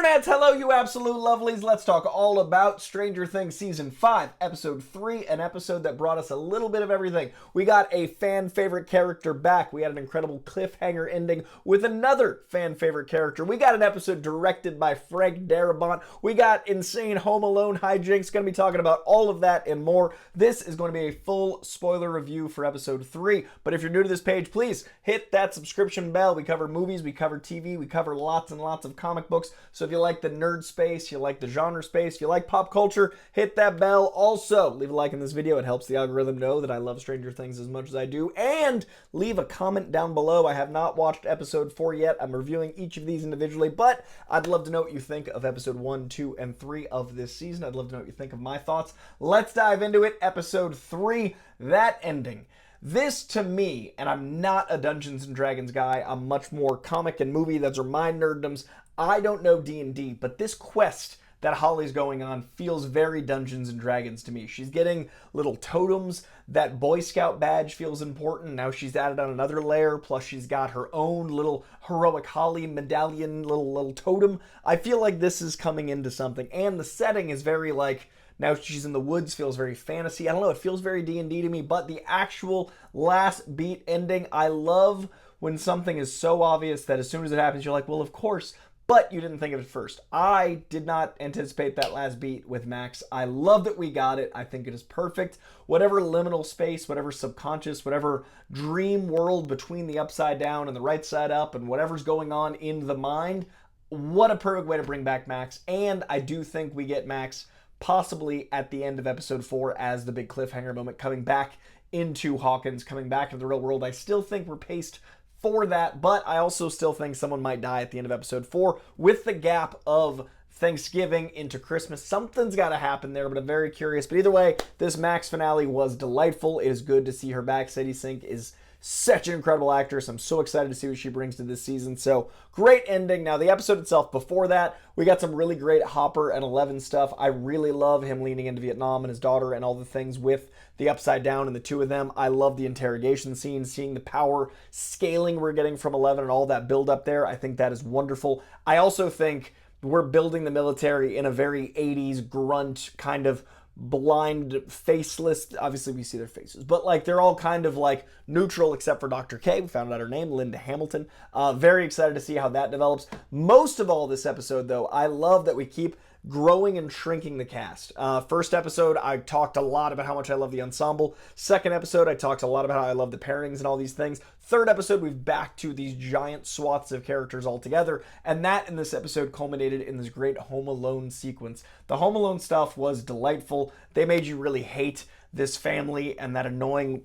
Internets, hello you absolute lovelies. Let's talk all about Stranger Things Season 5, Episode 3, an episode that brought us a little bit of everything. We got a fan favorite character back. We had an incredible cliffhanger ending with another fan favorite character. We got an episode directed by Frank Darabont. We got insane Home Alone hijinks. Going to be talking about all of that and more. This is going to be a full spoiler review for Episode 3. But if you're new to this page, please hit that subscription bell. We cover movies, we cover TV, we cover lots and lots of comic books. So if you like the nerd space, you like the genre space, you like pop culture, hit that bell. Also, leave a like in this video. It helps the algorithm know that I love Stranger Things as much as I do. And leave a comment down below. I have not watched episode 4 yet. I'm reviewing each of these individually, but I'd love to know what you think of episode 1, 2, and 3 of this season. I'd love to know what you think of my thoughts. Let's dive into it. Episode 3, that ending. This, to me, and I'm not a Dungeons & Dragons guy, I'm much more comic and movie, those are my nerddoms. I don't know D&D, but this quest that Holly's going on feels very Dungeons & Dragons to me. She's getting little totems. That Boy Scout badge feels important. Now she's added on another layer, plus she's got her own little heroic Holly medallion, little totem. I feel like this is coming into something, and the setting is very like... Now she's in the woods, feels very fantasy. I don't know, it feels very D&D to me, but the actual last beat ending, I love when something is so obvious that as soon as it happens, you're like, well, of course, but you didn't think of it first. I did not anticipate that last beat with Max. I love that we got it. I think it is perfect. Whatever liminal space, whatever subconscious, whatever dream world between the upside down and the right side up and whatever's going on in the mind, what a perfect way to bring back Max. And I do think we get Max possibly at the end of episode 4 as the big cliffhanger moment, coming back into Hawkins, coming back into the real world. I still think we're paced for that, but I also still think someone might die at the end of episode 4 with the gap of Thanksgiving into Christmas. Something's got to happen there, but I'm very curious. But either way, this Max finale was delightful. It is good to see her back. Sadie Sink is such an incredible actress. I'm so excited to see what she brings to this season. So great ending. Now the episode itself, before that, we got some really great Hopper and Eleven stuff. I really love him leaning into Vietnam and his daughter and all the things with the Upside Down and the two of them. I love the interrogation scene, seeing the power scaling we're getting from 11 and all that build up there. I think that is wonderful. I also think we're building the military in a very 80s grunt kind of blind, faceless, obviously we see their faces, but like they're all kind of like neutral except for Dr. K. We found out her name, Linda Hamilton. Very excited to see how that develops. Most of all this episode though, I love that we keep growing and shrinking the cast. First episode, I talked a lot about how much I love the ensemble. Second episode, I talked a lot about how I love the pairings and all these things. Third episode, we've back to these giant swaths of characters all together, and that in this episode culminated in this great Home Alone sequence. The Home Alone stuff was delightful. They made you really hate this family and that annoying,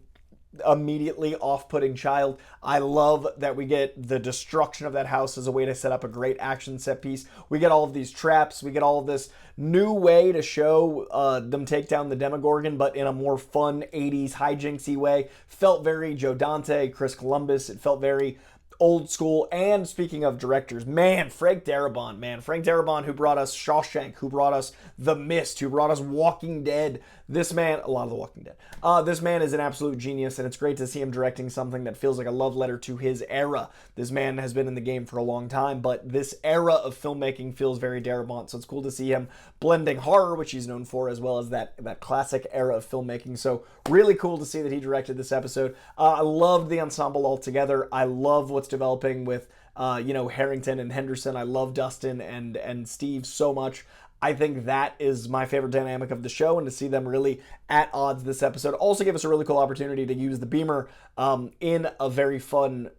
immediately off-putting child. I love that we get the destruction of that house as a way to set up a great action set piece. We get all of these traps. We get all of this new way to show them take down the Demogorgon, but in a more fun 80s hijinksy way. Felt very Joe Dante, Chris Columbus. It felt very old school. And speaking of directors, Frank Darabont, who brought us Shawshank, who brought us The Mist, who brought us Walking Dead. This man, a lot of The Walking Dead. This man is an absolute genius, and it's great to see him directing something that feels like a love letter to his era. This man has been in the game for a long time, but this era of filmmaking feels very Darabont, so it's cool to see him blending horror, which he's known for, as well as that classic era of filmmaking. So really cool to see that he directed this episode. I loved the ensemble altogether. I love what's developing with Harrington and Henderson. I love Dustin and Steve so much. I think that is my favorite dynamic of the show, and to see them really at odds this episode also gave us a really cool opportunity to use the beamer in a very fun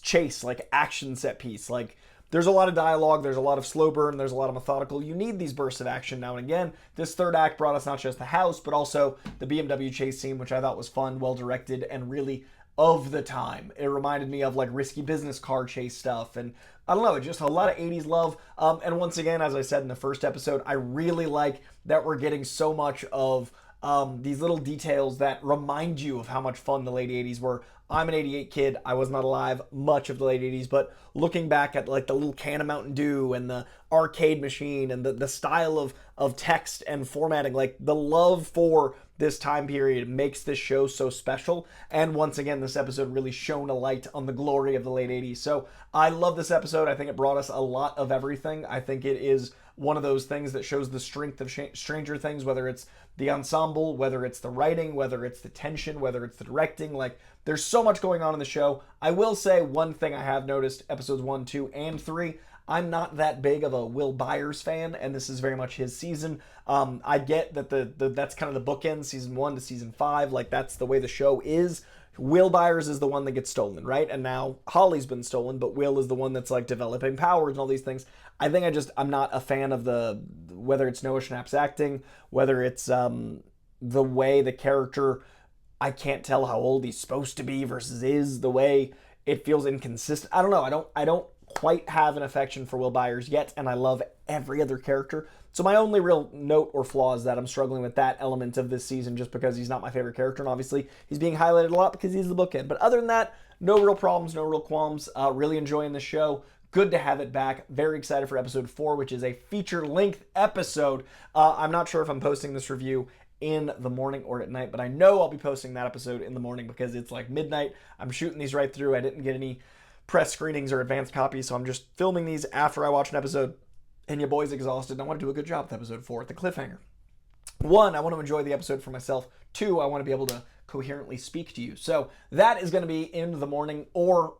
chase, like action set piece. Like there's a lot of dialogue, there's a lot of slow burn, there's a lot of methodical. You need these bursts of action now and again. This third act brought us not just the house, but also the BMW chase scene, which I thought was fun, well directed, and really of the time. It reminded me of like risky business car chase stuff, and I don't know, just a lot of 80s love. And once again, as I said in the first episode, I really like that we're getting so much of these little details that remind you of how much fun the late 80s were. I'm an 88 kid. I was not alive much of the late 80s, but looking back at like the little can of Mountain Dew and the arcade machine and the style of text and formatting, like the love for this time period makes this show so special. And once again, this episode really shone a light on the glory of the late 80s. So I love this episode. I think it brought us a lot of everything. I think it is one of those things that shows the strength of Stranger Things, whether it's the ensemble, whether it's the writing, whether it's the tension, whether it's the directing. Like, there's so much going on in the show. I will say one thing I have noticed, episodes 1, 2, and 3, I'm not that big of a Will Byers fan, and this is very much his season. I get that that's kind of the bookend, season 1 to season 5. Like, that's the way the show is. Will Byers is the one that gets stolen, right? And now Holly's been stolen, but Will is the one that's like developing powers and all these things. I think I'm not a fan of whether it's Noah Schnapp's acting, whether it's the way the character, I can't tell how old he's supposed to be versus is, the way it feels inconsistent. I don't know. I don't quite have an affection for Will Byers yet, and I love every other character. So my only real note or flaw is that I'm struggling with that element of this season just because he's not my favorite character, and obviously he's being highlighted a lot because he's the bookend. But other than that, no real problems, no real qualms. Really enjoying the show. Good to have it back. Very excited for episode 4, which is a feature-length episode. I'm not sure if I'm posting this review in the morning or at night, but I know I'll be posting that episode in the morning because it's like midnight. I'm shooting these right through. I didn't get any press screenings or advanced copies, so I'm just filming these after I watch an episode, and your boy's exhausted, and I want to do a good job with episode 4 at the cliffhanger. 1, I want to enjoy the episode for myself. 2, I want to be able to coherently speak to you. So that is going to be in the morning, or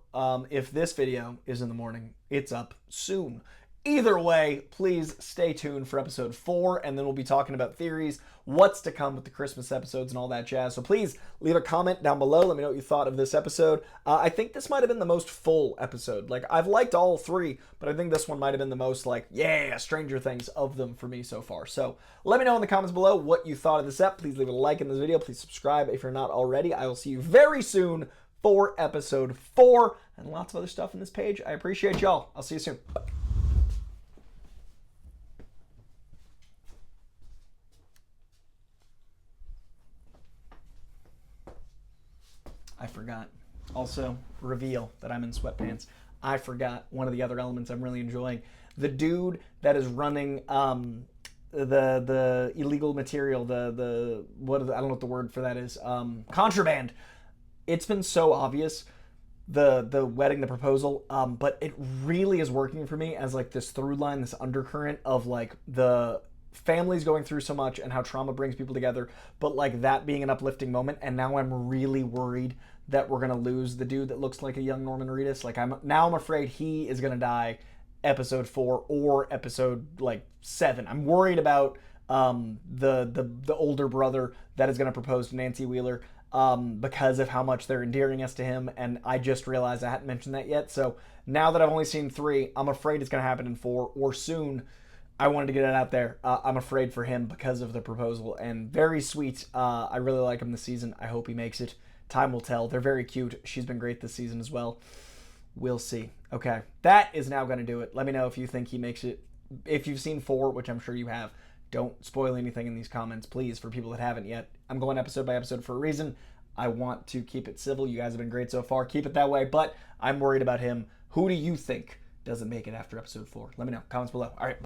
if this video is in the morning, it's up soon. Either way, please stay tuned for episode 4, and then we'll be talking about theories, what's to come with the Christmas episodes and all that jazz. So please leave a comment down below. Let me know what you thought of this episode. I think this might have been the most full episode. Like, I've liked all 3, but I think this one might have been the most, like, yeah, Stranger Things of them for me so far. So let me know in the comments below what you thought of this ep. Please leave a like in this video. Please subscribe if you're not already. I will see you very soon for episode 4 and lots of other stuff in this page. I appreciate y'all. I'll see you soon. Bye. I forgot. Also, reveal that I'm in sweatpants. I forgot one of the other elements I'm really enjoying. The dude that is running the illegal material, I don't know what the word for that is. Contraband. It's been so obvious, the wedding, the proposal, but it really is working for me as like this through line, this undercurrent of like the families going through so much and how trauma brings people together, but like that being an uplifting moment. And now I'm really worried that we're gonna lose the dude that looks like a young Norman Reedus. Like I'm afraid he is gonna die episode 4 or episode like 7. I'm worried about the older brother that is gonna propose to Nancy Wheeler because of how much they're endearing us to him, and I just realized I hadn't mentioned that yet. So now that I've only seen 3, I'm afraid it's gonna happen in 4 or soon. I wanted to get it out there. I'm afraid for him because of the proposal, and very sweet. I really like him this season. I hope he makes it. Time will tell. They're very cute. She's been great this season as well. We'll see. Okay, that is now going to do it. Let me know if you think he makes it. If you've seen 4, which I'm sure you have, don't spoil anything in these comments, please, for people that haven't yet. I'm going episode by episode for a reason. I want to keep it civil. You guys have been great so far. Keep it that way, but I'm worried about him. Who do you think doesn't make it after episode 4? Let me know. Comments below. All right.